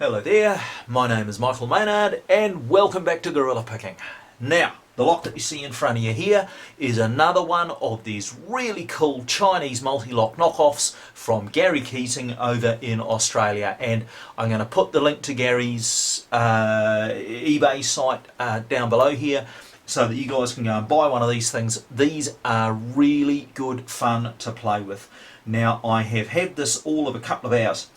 Hello there, my name is Michael Maynard and welcome back to Gorilla Picking. Now, the lock that you see in front of you here is another one of these really cool Chinese Mul-T-Lock knockoffs from Gary Keating over in Australia, and I'm going to put the link to Gary's eBay site down below here so that you guys can go and buy one of these things. These are really good fun to play with. Now, I have had this all of a couple of hours.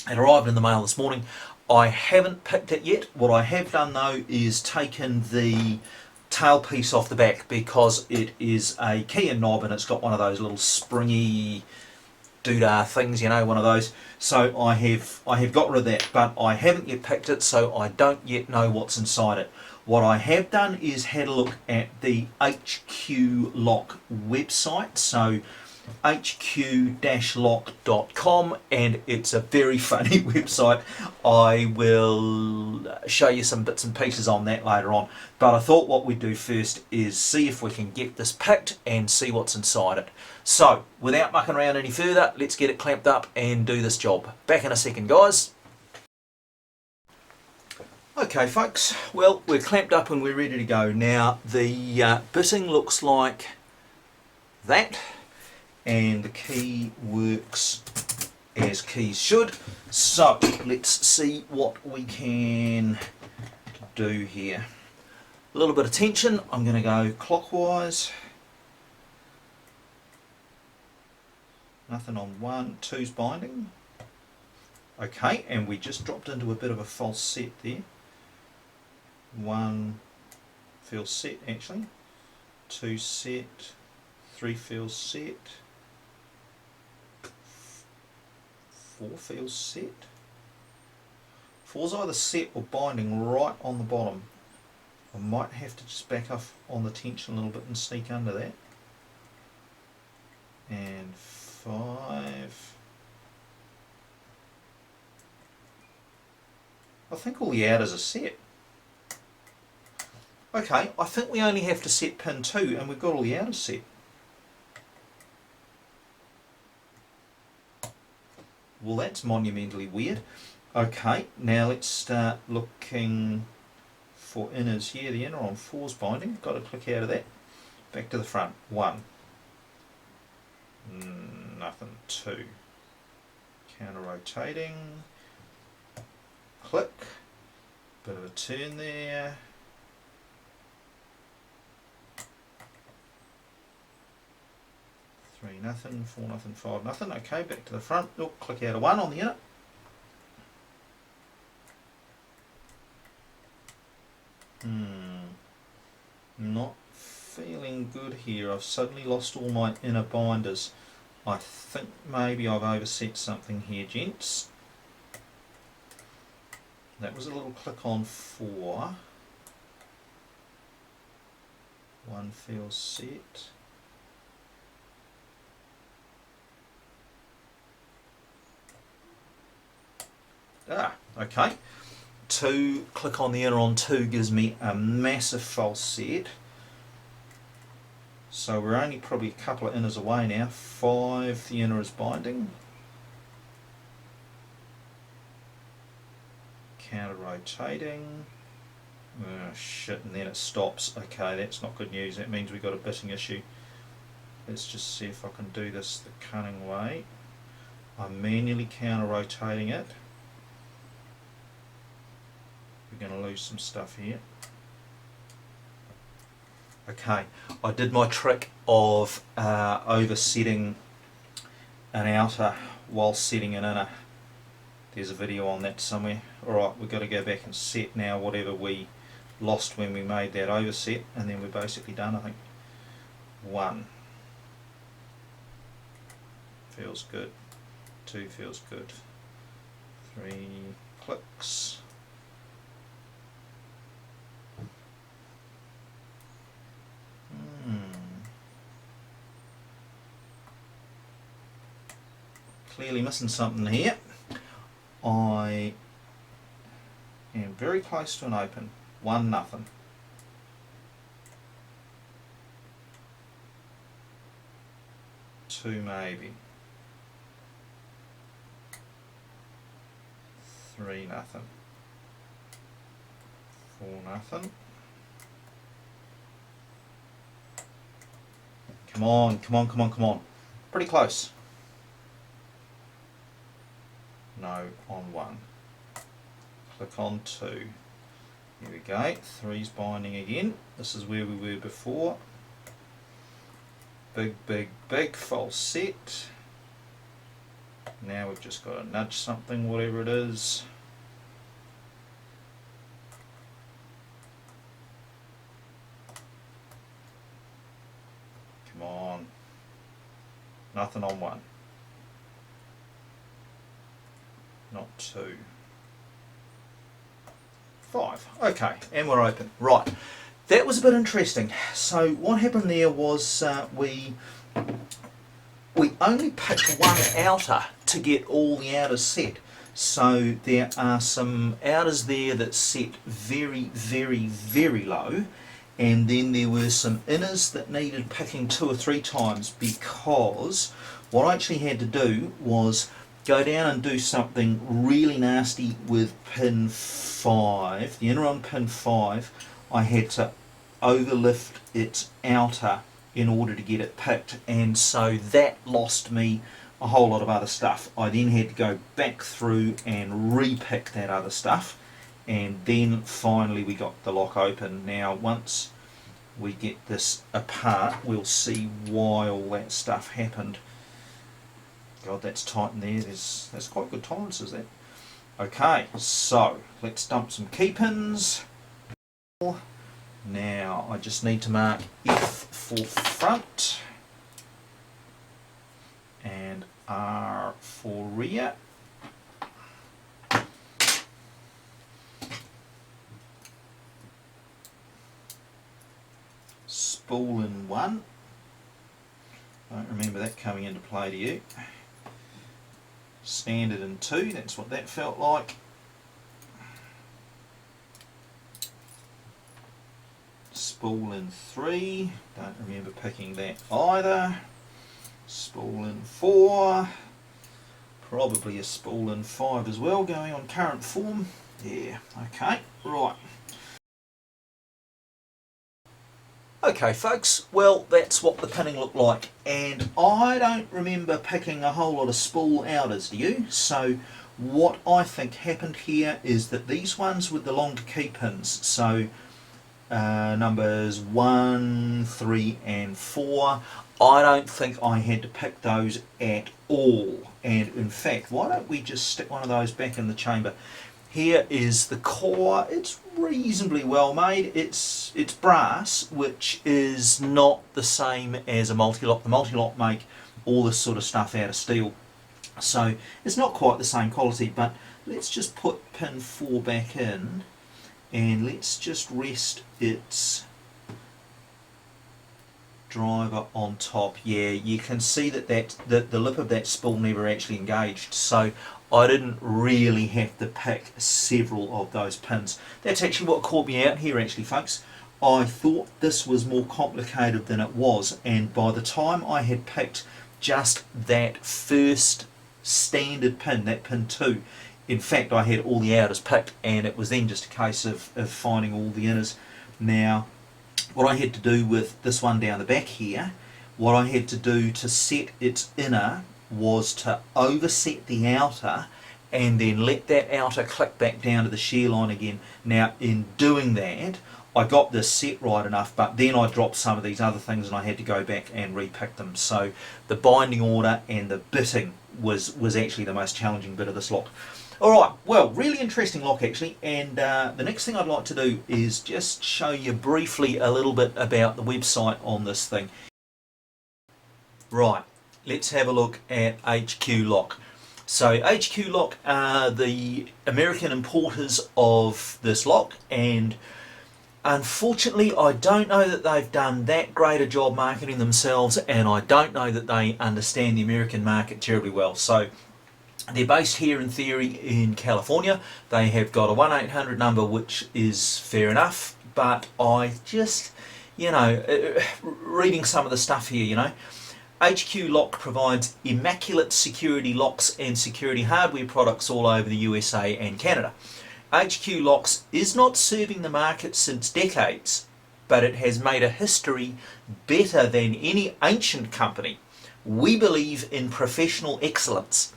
It arrived in the mail this morning. I haven't picked it yet. What I have done though is taken the tailpiece off the back because it is a key and knob and it's got one of those little springy doodah things, you know, one of those. So I have got rid of that, but I haven't yet picked it, so I don't yet know what's inside it. What I have done is had a look at the hq-locl website, so hq-locl.com, and it's a very funny website. I will show you some bits and pieces on that later on, but I thought what we'd do first is see if we can get this picked and see what's inside it. So without mucking around any further, let's get it clamped up and do this job. Back in a second, guys. Okay folks, well, we're clamped up and we're ready to go. Now the bitting looks like that, and the key works as keys should. So let's see what we can do here. A little bit of tension. I'm going to go clockwise. Nothing on 1, 2's binding. Okay, and we just dropped into a bit of a false set there. 1 feels set actually. 2 set. 3 feels set. 4 feels set. 4's either set or binding right on the bottom. I might have to just back off on the tension a little bit and sneak under that. And 5. I think all the outers are set. Okay, I think we only have to set pin 2 and we've got all the outers set. Well, that's monumentally weird. Okay, now let's start looking for inners here. The inner on 4's binding. Got to click out of that. Back to the front. 1. Nothing. 2. Counter rotating. Click. Bit of a turn there. 3 nothing, 4 nothing, 5 nothing. Okay, back to the front. Oh, click out of 1 on the inner. Not feeling good here. I've suddenly lost all my inner binders. I think maybe I've overset something here, gents. That was a little click on 4. 1 feels set. Okay. 2, click on the inner on 2 gives me a massive false set. So we're only probably a couple of inners away now. 5, the inner is binding. Counter rotating. Oh shit, and then it stops. Okay, that's not good news. That means we've got a bitting issue. Let's just see if I can do this the cunning way. I'm manually counter rotating it. We're going to lose some stuff here. Okay, I did my trick of oversetting an outer while setting an inner. There's a video on that somewhere. Alright, we've got to go back and set now whatever we lost when we made that overset, and then we're basically done, I think. 1 feels good. 2 feels good. 3 clicks. Clearly missing something here. I am very close to an open. 1 nothing. 2 maybe. 3 3-0. 4-0. Come on, come on, come on, come on. Pretty close. No on 1. Click on 2. Here we go. 3's binding again. This is where we were before. Big, big, big false set. Now we've just got to nudge something, whatever it is. Come on. Nothing on 1. Not 2. 5. Okay, and we're open. Right. That was a bit interesting. So what happened there was we only picked one outer to get all the outers set. So there are some outers there that set very, very, very low, and then there were some inners that needed picking 2 or 3 times, because what I actually had to do was go down and do something really nasty with pin 5. The inner on pin 5, I had to overlift its outer in order to get it picked, and so that lost me a whole lot of other stuff. I then had to go back through and re-pick that other stuff, and then finally we got the lock open. Now once we get this apart, we'll see why all that stuff happened. God, that's tight in there. That's quite good tolerances, that. Okay, so let's dump some key pins. Now I just need to mark F for front and R for rear. Spool in 1. Don't remember that coming into play to you. Standard in 2, that's what that felt like. Spool in 3, don't remember picking that either. Spool in 4, probably a spool in 5 as well, going on current form. Yeah, okay, right. Okay folks, well that's what the pinning looked like, and I don't remember picking a whole lot of spool outers, do you? So what I think happened here is that these ones with the longer key pins, so numbers 1, 3 and 4, I don't think I had to pick those at all. And in fact, why don't we just stick one of those back in the chamber. Here is the core. It's reasonably well made. It's brass, which is not the same as a Mul-T-Lock. The Mul-T-Lock make all this sort of stuff out of steel, so it's not quite the same quality. But let's just put pin 4 back in, and let's just rest its driver on top. Yeah, you can see that the lip of that spool never actually engaged, so I didn't really have to pick several of those pins. That's actually what caught me out here actually, folks. I thought this was more complicated than it was, and by the time I had picked just that first standard pin, that pin 2, in fact I had all the outers picked, and it was then just a case of finding all the inners. Now what I had to do with this one down the back here, what I had to do to set its inner was to overset the outer and then let that outer click back down to the shear line again. Now in doing that I got this set right enough, but then I dropped some of these other things and I had to go back and re-pick them. So the binding order and the bitting was actually the most challenging bit of this lock. Alright, well, really interesting lock actually, and the next thing I'd like to do is just show you briefly a little bit about the website on this thing. Right, let's have a look at hq-locl. So hq-locl are the American importers of this lock, and unfortunately I don't know that they've done that great a job marketing themselves, and I don't know that they understand the American market terribly well. So they're based here in theory in California. They have got a 1-800 number, which is fair enough, but I just, you know, reading some of the stuff here, you know, hq-locl provides immaculate security locks and security hardware products all over the USA and Canada. hq-locl is not serving the market since decades, but it has made a history better than any ancient company. We believe in professional excellence.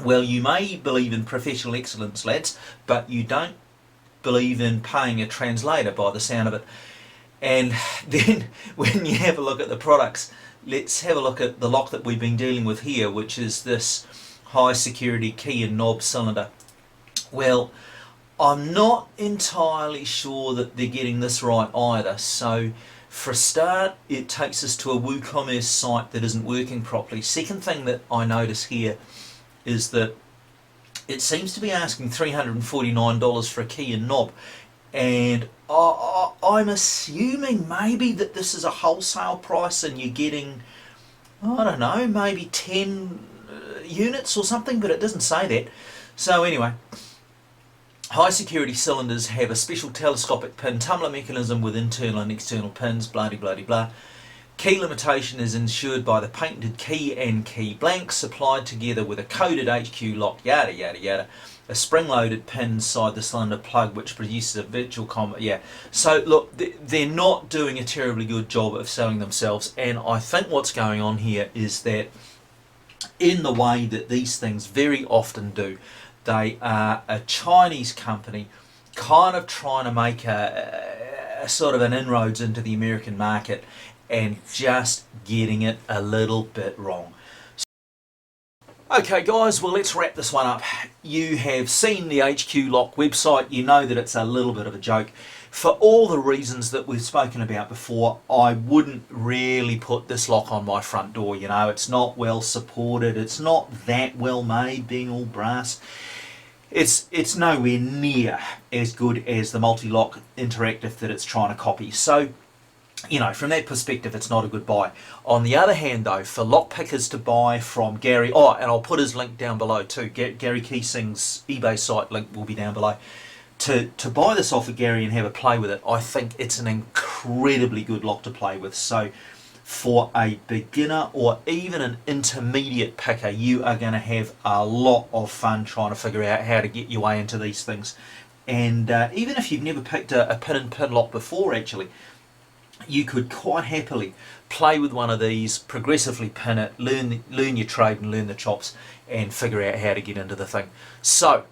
Well, you may believe in professional excellence, lads, but you don't believe in paying a translator by the sound of it. And then when you have a look at the products, let's have a look at the lock that we've been dealing with here, which is this high security key and knob cylinder. Well, I'm not entirely sure that they're getting this right either. So for a start, it takes us to a WooCommerce site that isn't working properly. Second thing that I notice here is that it seems to be asking $349 for a key and knob, and I'm assuming maybe that this is a wholesale price and you're getting, I don't know, maybe 10 units or something, but it doesn't say that. So anyway, high security cylinders have a special telescopic pin tumbler mechanism with internal and external pins, blah de blah de blah. Key limitation is ensured by the patented key and key blanks supplied together with a coded hq-locl, yada yada yada. A spring-loaded pin inside the cylinder plug which produces a virtual combo. Yeah, so look, they're not doing a terribly good job of selling themselves, and I think what's going on here is that in the way that these things very often do, they are a Chinese company kind of trying to make a sort of an inroads into the American market and just getting it a little bit wrong. Okay guys, well let's wrap this one up. You have seen the hq-locl website, you know that it's a little bit of a joke. For all the reasons that we've spoken about before, I wouldn't really put this lock on my front door. You know, it's not well supported, it's not that well made, being all brass. It's nowhere near as good as the Mul-T-Lock Interactive that it's trying to copy. So, you know, from that perspective, it's not a good buy. On the other hand, though, for lock pickers to buy from Gary, oh, and I'll put his link down below too. Gary Keesing's eBay site link will be down below. To buy this off of Gary and have a play with it, I think it's an incredibly good lock to play with. So, for a beginner or even an intermediate picker, you are going to have a lot of fun trying to figure out how to get your way into these things. And even if you've never picked a pin-and-pin lock before, actually, you could quite happily play with one of these, progressively pin it, learn your trade and learn the chops, and figure out how to get into the thing. So,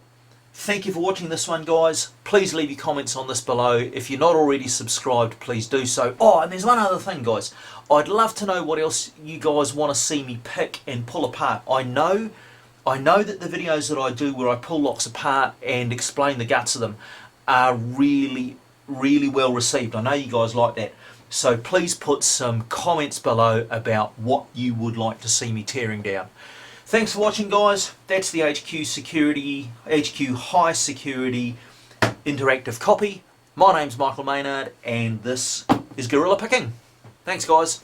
thank you for watching this one, guys. Please leave your comments on this below. If you're not already subscribed, please do so. Oh, and there's one other thing, guys. I'd love to know what else you guys want to see me pick and pull apart. I know that the videos that I do where I pull locks apart and explain the guts of them are really, really well received. I know you guys like that. So please put some comments below about what you would like to see me tearing down. Thanks for watching, guys. That's the HQ High Security Interactive Copy. My name's Michael Maynard, and this is Gorilla Picking. Thanks, guys.